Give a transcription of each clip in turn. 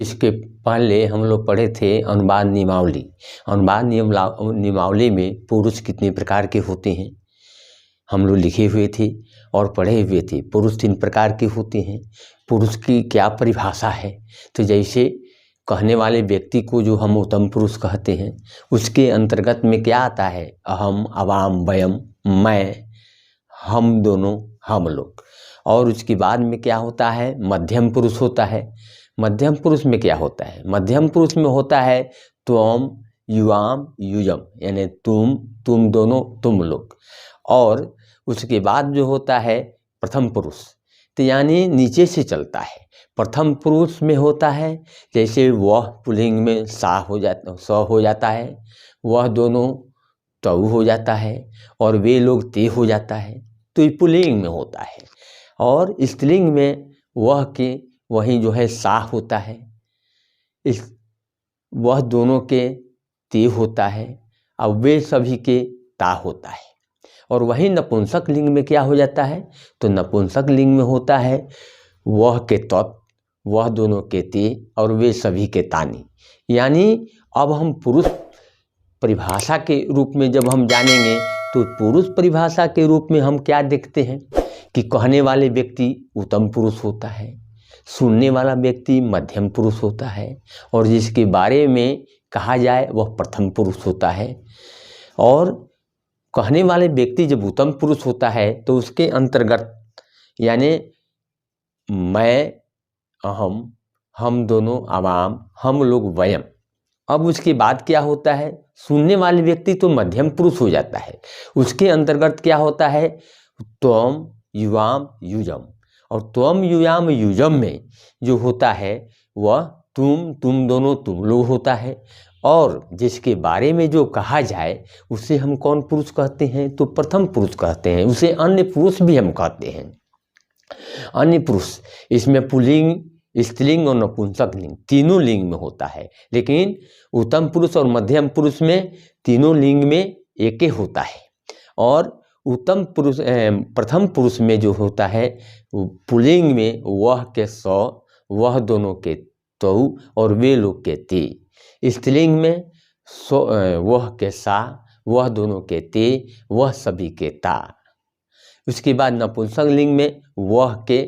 इसके पहले हम लोग पढ़े थे अनुवाद नियमावली। अनुवाद नियमावली में पुरुष कितने प्रकार के होते हैं हम लोग लिखे हुए थे और पढ़े हुए थे। पुरुष 3 प्रकार के होते हैं। पुरुष की क्या परिभाषा है, तो जैसे कहने वाले व्यक्ति को जो हम उत्तम पुरुष कहते हैं, उसके अंतर्गत में क्या आता है, अहम, अवाम, वयम, मैं, हम दोनों, हम लोग। और उसके बाद में क्या होता है, मध्यम पुरुष होता है। मध्यम पुरुष में क्या होता है, मध्यम पुरुष में होता है त्वम, युवाम, युजम, यानी तुम दोनों, तुम लोग। और उसके बाद जो होता है प्रथम पुरुष, तो यानी नीचे से चलता है। प्रथम पुरुष में होता है जैसे वह पुल्लिंग में सा हो जाता है, वह दोनों तऊ हो जाता है, और वे लोग ते हो जाता है, तो ये पुल्लिंग में होता है। और स्त्रीलिंग में वह के वहीं जो है सा होता है, इस वह दोनों के ते होता है, और वे सभी के ता होता है। और वही नपुंसक लिंग में क्या हो जाता है, तो नपुंसक लिंग में होता है वह के तत्, वह दोनों के ते, और वे सभी के तानी। यानी अब हम पुरुष परिभाषा के रूप में जब हम जानेंगे, तो पुरुष परिभाषा के रूप में हम क्या देखते हैं कि कहने वाले व्यक्ति उत्तम पुरुष होता है, सुनने वाला व्यक्ति मध्यम पुरुष होता है, और जिसके बारे में कहा जाए वह प्रथम पुरुष होता है। और कहने वाले व्यक्ति जब उत्तम पुरुष होता है तो उसके अंतर्गत यानी मैं, अहम, हम दोनों, अवाम, हम लोग, वयम। अब उसके बाद क्या होता है, सुनने वाले व्यक्ति तो मध्यम पुरुष हो जाता है। उसके अंतर्गत क्या होता है, त्वम, युवाम, युजम। और त्वम, युवाम, युजम में जो होता है वह तुम दोनों, तुम लोग होता है। और जिसके बारे में जो कहा जाए उसे हम कौन पुरुष कहते हैं, तो प्रथम पुरुष कहते हैं। उसे अन्य पुरुष भी हम कहते हैं। अन्य पुरुष इसमें पुल्लिंग, स्त्रीलिंग और नपुंसक लिंग तीनों लिंग में होता है, लेकिन उत्तम पुरुष और मध्यम पुरुष में तीनों लिंग में एक ही होता है। और उत्तम पुरुष प्रथम पुरुष में जो होता है पुल्लिंग में वह के सौ, वह दोनों के तौ, और वे लोग के ते। स्त्रीलिंग में वह के सा, वह दोनों के ते, वह सभी के ता। उसके बाद नपुंसक लिंग में वह के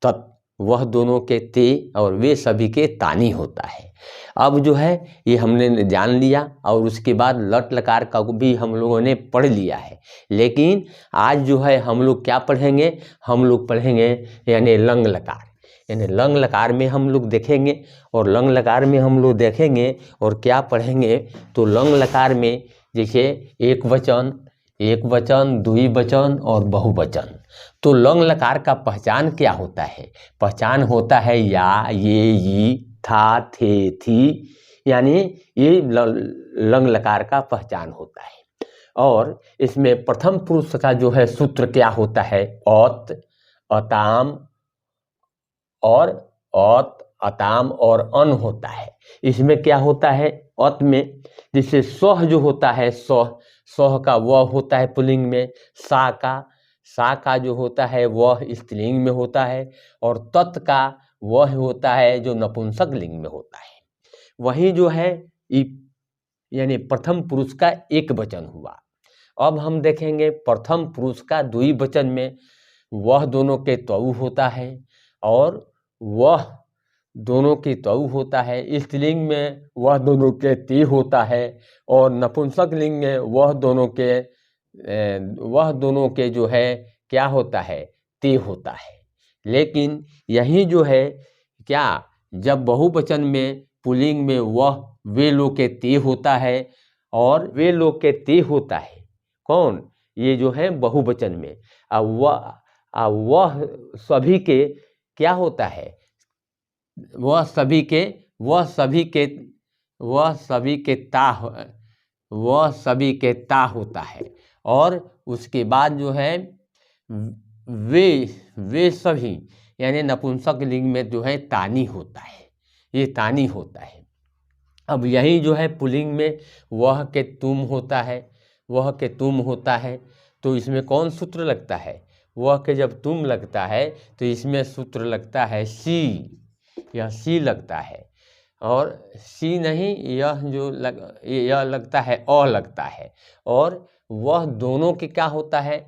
तत्, वह दोनों के ते, और वे सभी के तानी होता है। अब जो है ये हमने जान लिया, और उसके बाद लट लकार का भी हम लोगों ने पढ़ लिया है। लेकिन आज जो है हम लोग क्या पढ़ेंगे, हम लोग पढ़ेंगे यानी लंग लकार। यानी लंग लकार में हम लोग देखेंगे, और लंग लकार में हम लोग देखेंगे और क्या पढ़ेंगे, तो लंग लकार में जैसे एक वचन, द्विवचन और बहुवचन। तो लंग लकार का पहचान क्या होता है, पहचान होता है या, ये, था, थे, थी, यानी ये लंग लकार का पहचान होता है। और इसमें प्रथम पुरुष का जो है सूत्र क्या होता है, औत, अताम और अन होता है। इसमें क्या होता है, अत में जिससे स्वह जो होता है, स्वह का वह होता है पुल्लिंग में, सा का जो होता है वह स्त्रीलिंग में होता है, और तत् का वह होता है जो नपुंसक लिंग में होता है। वही जो है यानी प्रथम पुरुष का एक वचन हुआ। अब हम देखेंगे प्रथम पुरुष का द्विवचन में वह दोनों के तऊ होता है, और वह दोनों के तऊ होता है। स्त्रीलिंग में वह दोनों के ते होता है, और नपुंसक लिंग में वह दोनों के जो है क्या होता है, ते होता है। लेकिन यही जो है क्या, जब बहुवचन में पुल्लिंग में वह वे लोग के ते होता है, और वे लोग के ते होता है कौन, ये जो है बहुवचन में। वह सभी के क्या होता है, वह सभी के ता होता है। और उसके बाद जो है वे सभी यानी नपुंसक लिंग में जो है तानी होता है, ये तानी होता है। अब यही जो है पुल्लिंग में वह के तुम होता है, तो इसमें कौन सूत्र लगता है, वह के जब तुम लगता है तो इसमें सूत्र लगता है सी, यह सी लगता है, और सी नहीं, यह लगता है अ लगता है, और वह दोनों के क्या होता है,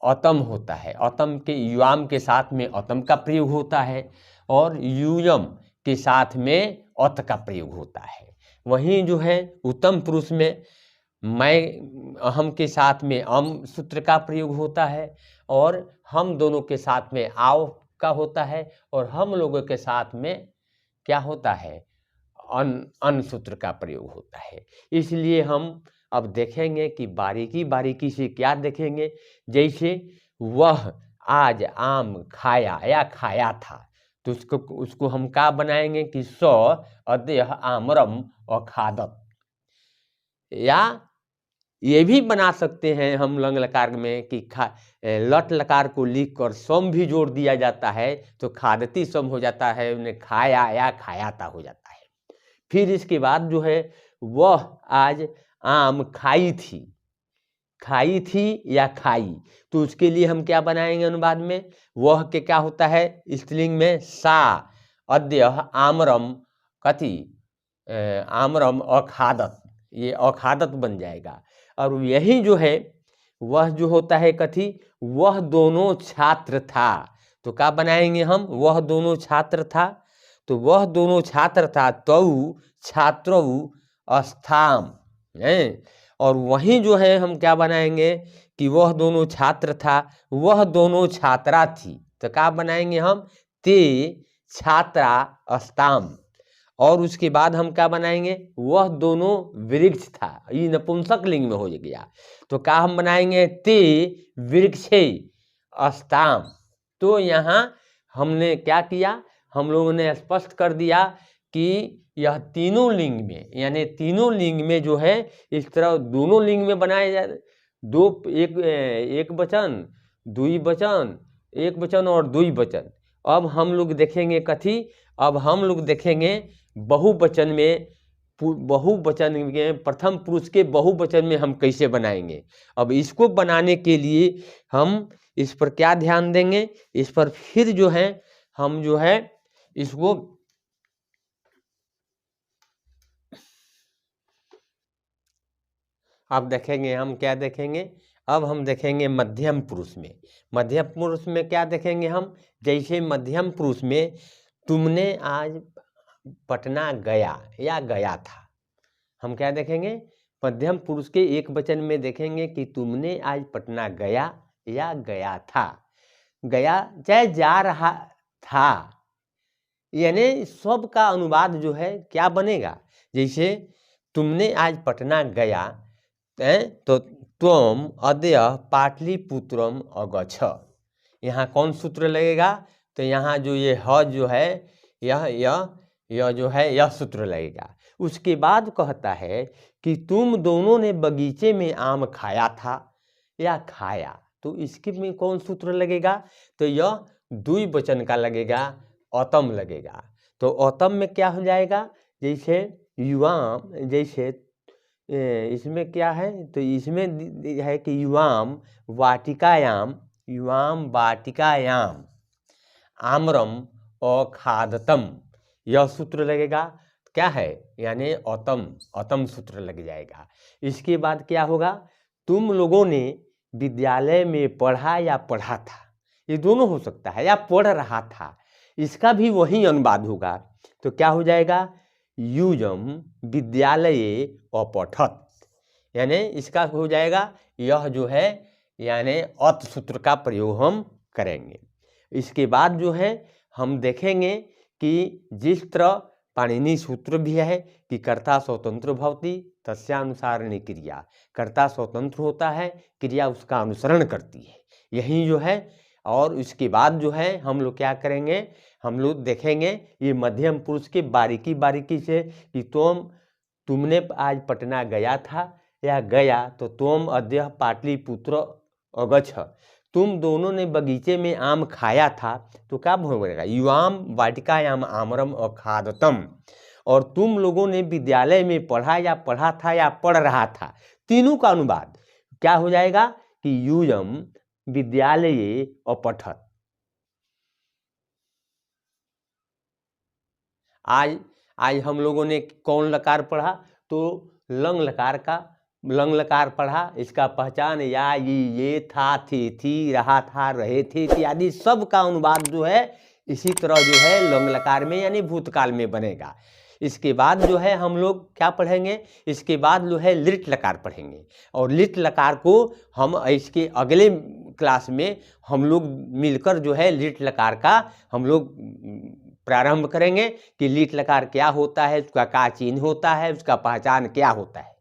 अतम होता है। अतम के युआम के साथ में अतम का प्रयोग होता है, और यूयम के साथ में अत का प्रयोग होता है। वहीं जो है उत्तम पुरुष में मैं अहम के साथ में अम सूत्र का प्रयोग होता है, और हम दोनों के साथ में आव का होता है, और हम लोगों के साथ में क्या होता है, अन सूत्र का प्रयोग होता है। इसलिए हम अब देखेंगे कि बारीकी बारीकी से क्या देखेंगे। जैसे वह आज आम खाया या खाया था, तो उसको हम क्या बनाएंगे कि स अद्य आमरम और खादत, या ये भी बना सकते हैं हम लंग लकार में कि लट लकार को लिख कर सम भी जोड़ दिया जाता है, तो खादती सम हो जाता है, उन्हें खाया या खायाता हो जाता है। फिर इसके बाद जो है वह आज आम खाई थी या खाई, तो उसके लिए हम क्या बनाएंगे अनुवाद में, वह के क्या होता है स्त्रीलिंग में सा अद्य आमरम कथि आमरम अखादत, ये अखादत बन जाएगा। और यही जो है वह जो होता है कथि, वह दोनों छात्र था, तो क्या बनाएंगे हम, वह दोनों छात्र था, तो वह दोनों छात्र था तौ छात्रौ अस्थाम है। और वहीं जो है हम क्या बनाएंगे कि वह दोनों छात्र था, वह दोनों छात्रा थी, तो क्या बनाएंगे हम, ते छात्रा अस्ताम। और उसके बाद हम क्या बनाएंगे, वह दोनों वृक्ष था, ये नपुंसक लिंग में हो गया, तो क्या हम बनाएंगे, ते वृक्षे अस्ताम। तो यहाँ हमने क्या किया, हम लोगों ने स्पष्ट कर दिया कि यह तीनों लिंग में, यानी तीनों लिंग में जो है इस तरह दोनों लिंग में बनाए जा, दो एक वचन, दुई वचन, एक वचन और दुई वचन। अब हम लोग देखेंगे कथी, अब हम लोग देखेंगे बहुवचन में, बहुवचन में प्रथम पुरुष के बहुवचन में हम कैसे बनाएंगे। अब इसको बनाने के लिए हम इस पर क्या ध्यान देंगे, इस पर फिर जो है हम जो है इसको अब देखेंगे, हम क्या देखेंगे, अब हम देखेंगे मध्यम पुरुष में। मध्यम पुरुष में क्या देखेंगे हम, जैसे मध्यम पुरुष में तुमने आज पटना गया या गया था, हम क्या देखेंगे, मध्यम पुरुष के एक वचन में देखेंगे कि तुमने आज पटना गया या गया था। गया चाहे जा रहा था, यानी सब का अनुवाद जो है क्या बनेगा, जैसे तुमने आज पटना गया तो त्वम अद्य पाटलिपुत्रम अगच्छ, यहाँ कौन सूत्र लगेगा, तो यहाँ जो ये ह जो है यह जो है यह सूत्र लगेगा। उसके बाद कहता है कि तुम दोनों ने बगीचे में आम खाया था या खाया, तो इसके में कौन सूत्र लगेगा, तो यह द्विवचन का लगेगा, औतम लगेगा। तो औतम में क्या हो जाएगा, जैसे युवाम, जैसे इसमें क्या है, तो इसमें है कि युवाम वाटिकायाम, युवाम वाटिकायाम आम्रम अखादतम, यह सूत्र लगेगा, क्या है, यानी औतम सूत्र लग जाएगा। इसके बाद क्या होगा, तुम लोगों ने विद्यालय में पढ़ा या पढ़ा था, ये दोनों हो सकता है, या पढ़ रहा था, इसका भी वही अनुवाद होगा, तो क्या हो जाएगा, यूजम विद्यालये अपठत, यानी इसका हो जाएगा, यह जो है यानी अत सूत्र का प्रयोग हम करेंगे। इसके बाद जो है हम देखेंगे कि जिस तरह पाणिनि सूत्र भी है कि कर्ता स्वतंत्र भवति तस्यानुसारिणी क्रिया, कर्ता स्वतंत्र होता है, क्रिया उसका अनुसरण करती है, यही जो है। और इसके बाद जो है हम लोग क्या करेंगे, हम लोग देखेंगे ये मध्यम पुरुष के बारीकी बारीकी से कि तुमने आज पटना गया था या गया, तो तुम अद्य पाटलिपुत्र अगच्छ, तुम दोनों ने बगीचे में आम खाया था, तो क्या बोलेगा, युवाम वाटिकायाम आमरम अखादतम, और तुम लोगों ने विद्यालय में पढ़ा या पढ़ा था या पढ़ रहा था, तीनों का अनुवाद क्या हो जाएगा कि यूयम विद्यालये अपठत। आज आज हम लोगों ने कौन लकार पढ़ा, तो लंग लकार पढ़ा। इसका पहचान या, ये, था, थी, रहा, था, रहे थे इत्यादि सब का अनुवाद जो है इसी तरह जो है लंग लकार में यानी भूतकाल में बनेगा। इसके बाद जो है हम लोग क्या पढ़ेंगे, इसके बाद जो है लिट लकार पढ़ेंगे। और लिट लकार को हम इसके अगले क्लास में हम लोग मिलकर जो है लिट लकार का हम लोग प्रारंभ करेंगे कि लिट लकार क्या होता है, उसका क्या चिन्ह होता है, उसका पहचान क्या होता है।